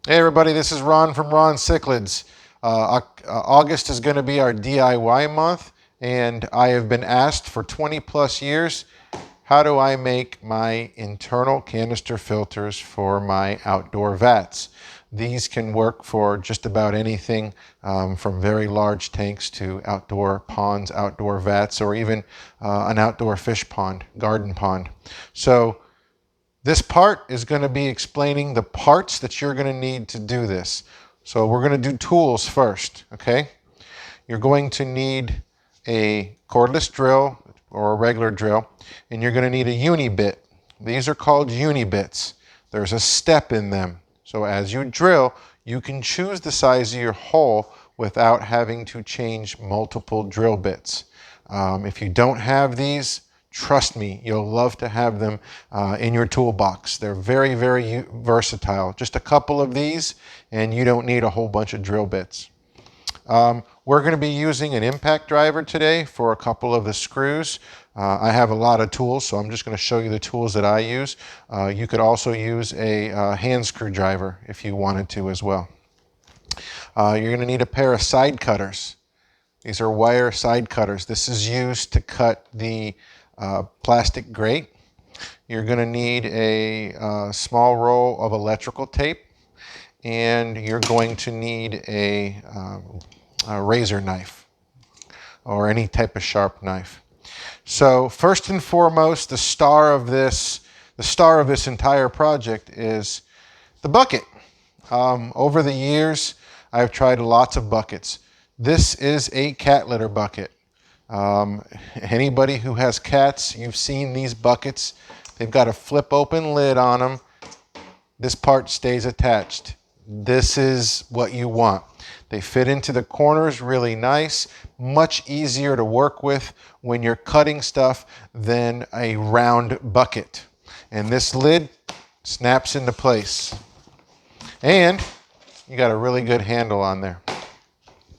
Hey everybody, this is Ron from Ron Cichlids. August is going to be our DIY month, and I have been asked for 20 plus years, how do I make my internal canister filters for my outdoor vats? These can work for just about anything, from very large tanks to outdoor ponds, outdoor vats, or even an outdoor fish pond, garden pond. So this part is going to be explaining the parts that you're going to need to do this. So we're going to do tools first, okay? You're going to need a cordless drill or a regular drill, and you're going to need a uni bit. These are called uni bits. There's a step in them. So as you drill, you can choose the size of your hole without having to change multiple drill bits. If you don't have these, trust me, you'll love to have them in your toolbox. They're very, very versatile. Just a couple of these, and you don't need a whole bunch of drill bits. We're going to be using an impact driver today for a couple of the screws. I have a lot of tools, so I'm just going to show you the tools that I use. You could also use a hand screwdriver if you wanted to as well. You're going to need a pair of side cutters. These are wire side cutters. This is used to cut the plastic grate. You're going to need a small roll of electrical tape, and you're going to need a razor knife or any type of sharp knife. So first and foremost, the star of this entire project is the bucket. Over the years, I've tried lots of buckets. This is a cat litter bucket. Anybody who has cats, you've seen these buckets. They've got a flip open lid on them. This part stays attached. This is what you want. They fit into the corners really nice, much easier to work with when you're cutting stuff than a round bucket. And this lid snaps into place. And you got a really good handle on there.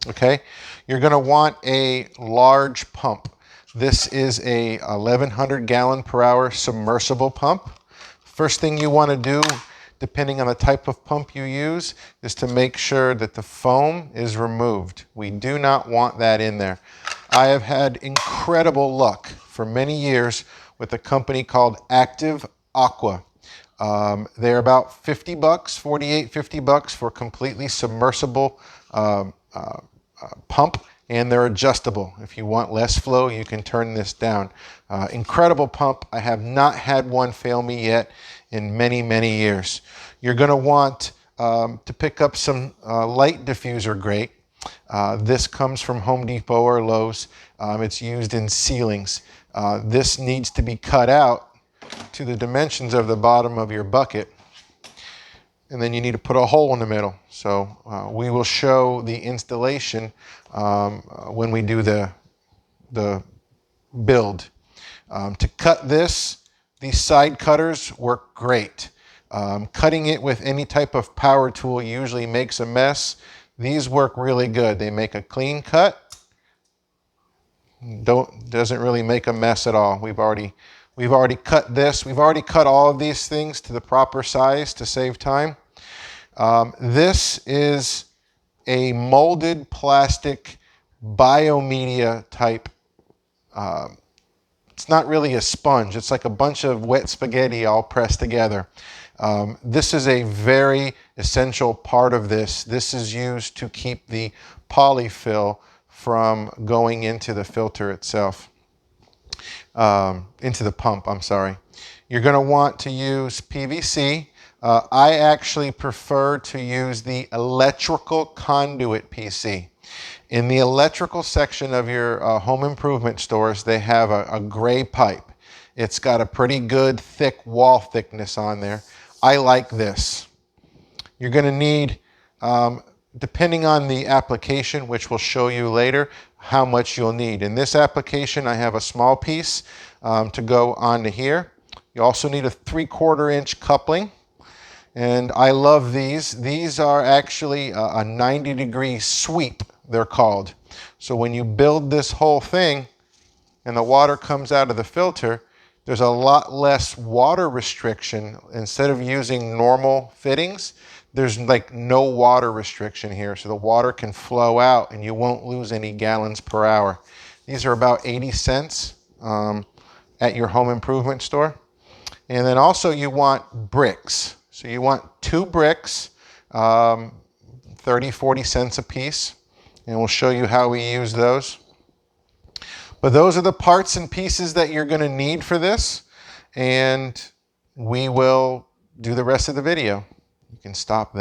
Okay, you're going to want a large pump. This is a 1100 gallon per hour submersible pump. First thing you want to do, depending on the type of pump you use, is to make sure that the foam is removed. We do not want that in there. I have had incredible luck for many years with a company called Active Aqua. They're about 50 bucks, 48, 50 bucks for completely submersible pump, and they're adjustable. If you want less flow, you can turn this down. Incredible pump. I have not had one fail me yet in many, many years. You're going to want to pick up some light diffuser grate. This comes from Home Depot or Lowe's. It's used in ceilings. This needs to be cut out to the dimensions of the bottom of your bucket, and then you need to put a hole in the middle. So we will show the installation when we do the build. To cut this, these side cutters work great. Cutting it with any type of power tool usually makes a mess. These work really good. They make a clean cut. Doesn't really make a mess at all. We've already cut this. We've already cut all of these things to the proper size to save time. This is a molded plastic biomedia type. It's not really a sponge. It's like a bunch of wet spaghetti all pressed together. This is a very essential part of this. This is used to keep the polyfill from going into the filter itself. Into the pump, I'm sorry. You're going to want to use PVC. I actually prefer to use the electrical conduit PC. In the electrical section of your home improvement stores, they have a gray pipe. It's got a pretty good thick wall thickness on there. I like this. You're going to need, depending on the application, which we'll show you later, how much you'll need. In this application, I have a small piece to go onto here. You also need a 3/4 inch coupling. And I love these. These are actually a 90-degree sweep, they're called. So when you build this whole thing and the water comes out of the filter, there's a lot less water restriction. Instead of using normal fittings, there's like no water restriction here, so the water can flow out and you won't lose any gallons per hour. These are about 80 cents at your home improvement store. And then also you want bricks. So you want 2 bricks, 30, 40 cents a piece. And we'll show you how we use those. But those are the parts and pieces that you're going to need for this. And we will do the rest of the video. You can stop that.